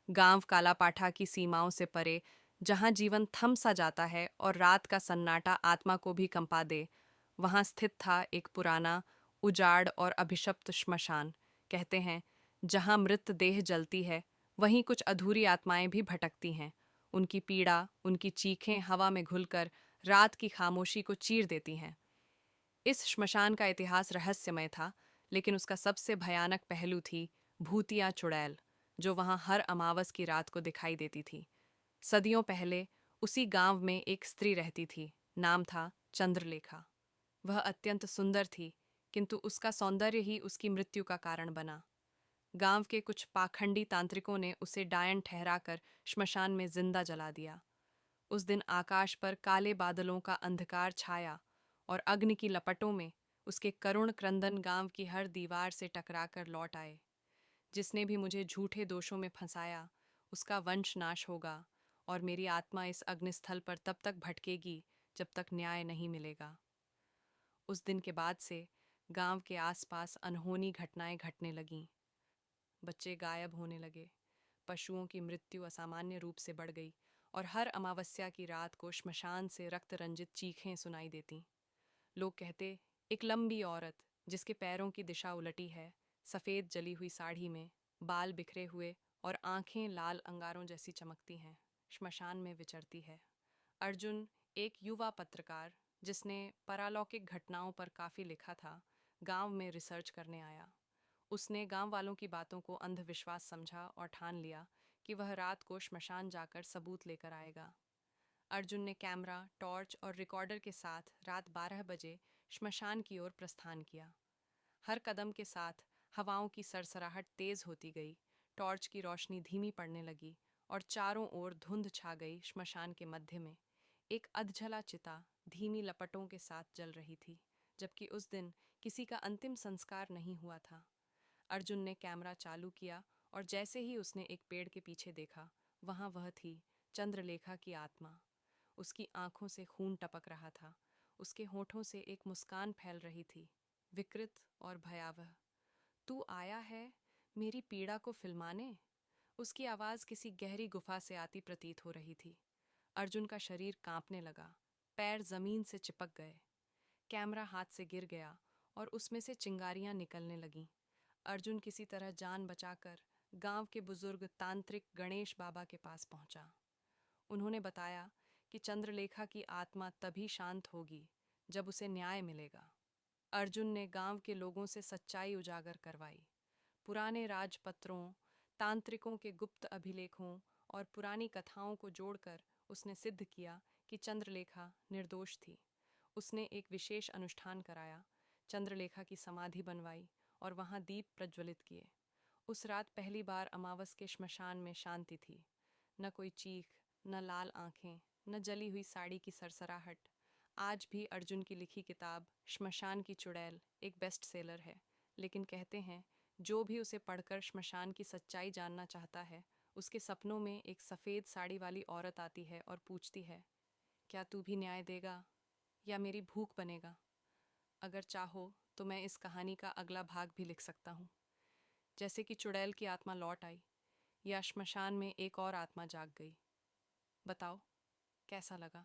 गांव कालापाठा की सीमाओं से परे, जहां जीवन थम सा जाता है और रात का सन्नाटा आत्मा को भी कंपा दे, वहां स्थित था एक पुराना, उजाड़ और अभिशप्त श्मशान। कहते हैं, जहां मृत देह जलती है, वहीं कुछ अधूरी आत्माएं भी भटकती हैं। उनकी पीड़ा, उनकी चीखें हवा में घुलकर रात की खामोशी को चीर देती हैं। इस श्मशान का इतिहास रहस्यमय था, लेकिन उसका सबसे भयानक पहलू थी भूतिया चुड़ैल, जो वहां हर अमावस की रात को दिखाई देती थी। सदियों पहले उसी गांव में एक स्त्री रहती थी। नाम था चंद्रलेखा। वह अत्यंत सुंदर थी, किंतु उसका सौंदर्य ही उसकी मृत्यु का कारण बना। गांव के कुछ पाखंडी तांत्रिकों ने उसे डायन ठहराकर श्मशान में जिंदा जला दिया। उस दिन आकाश पर काले बादलों का अंधकार छाया और अग्नि की लपटों में उसके करुण क्रंदन गांव की हर दीवार से टकराकर लौट आए। जिसने भी मुझे झूठे दोषों में फंसाया, उसका वंश नाश होगा और मेरी आत्मा इस अग्निस्थल पर तब तक भटकेगी जब तक न्याय नहीं मिलेगा। उस दिन के बाद से गांव के आसपास अनहोनी घटनाएं घटने लगीं। बच्चे गायब होने लगे, पशुओं की मृत्यु असामान्य रूप से बढ़ गई और हर अमावस्या की रात को श्मशान से रक्त रंजित चीखें सुनाई देती। लोग कहते, एक लंबी औरत जिसके पैरों की दिशा उलटी है, सफ़ेद जली हुई साड़ी में, बाल बिखरे हुए और आंखें लाल अंगारों जैसी चमकती हैं, श्मशान में विचरती है। अर्जुन, एक युवा पत्रकार जिसने पारलौकिक घटनाओं पर काफ़ी लिखा था, गांव में रिसर्च करने आया। उसने गांव वालों की बातों को अंधविश्वास समझा और ठान लिया कि वह रात को श्मशान जाकर सबूत लेकर आएगा। अर्जुन ने कैमरा, टॉर्च और रिकॉर्डर के साथ रात 12 बजे श्मशान की ओर प्रस्थान किया। हर कदम के साथ हवाओं की सरसराहट तेज होती गई, टॉर्च की रोशनी धीमी पड़ने लगी और चारों ओर धुंध छा गई। श्मशान के मध्य में एक अधजला चिता धीमी लपटों के साथ जल रही थी, जबकि उस दिन किसी का अंतिम संस्कार नहीं हुआ था। अर्जुन ने कैमरा चालू किया और जैसे ही उसने एक पेड़ के पीछे देखा, वहां वह थी, चंद्रलेखा की आत्मा। उसकी आंखों से खून टपक रहा था, उसके होठों से एक मुस्कान फैल रही थी, विकृत और भयावह। तू आया है मेरी पीड़ा को फिल्माने? उसकी आवाज किसी गहरी गुफा से आती प्रतीत हो रही थी। अर्जुन का शरीर कांपने लगा, पैर जमीन से चिपक गए। कैमरा हाथ से गिर गया और उसमें से चिंगारियां निकलने लगीं। अर्जुन किसी तरह जान बचाकर गांव के बुजुर्ग तांत्रिक गणेश बाबा के पास पहुंचा। उन्होंने बताया कि चंद्रलेखा की आत्मा तभी शांत होगी जब उसे न्याय मिलेगा। अर्जुन ने गांव के लोगों से सच्चाई उजागर करवाई। पुराने राजपत्रों, तांत्रिकों के गुप्त अभिलेखों और पुरानी कथाओं को जोड़कर उसने सिद्ध किया कि चंद्रलेखा निर्दोष थी। उसने एक विशेष अनुष्ठान कराया, चंद्रलेखा की समाधि बनवाई और वहां दीप प्रज्वलित किए। उस रात पहली बार अमावस के श्मशान में शांति थी। न कोई चीख, न लाल आंखें, न जली हुई साड़ी की सरसराहट। आज भी अर्जुन की लिखी किताब श्मशान की चुड़ैल एक बेस्ट सेलर है, लेकिन कहते हैं, जो भी उसे पढ़कर श्मशान की सच्चाई जानना चाहता है, उसके सपनों में एक सफ़ेद साड़ी वाली औरत आती है और पूछती है, क्या तू भी न्याय देगा या मेरी भूख बनेगा? अगर चाहो तो मैं इस कहानी का अगला भाग भी लिख सकता हूँ, जैसे कि चुड़ैल की आत्मा लौट आई या श्मशान में एक और आत्मा जाग गई। बताओ, कैसा लगा?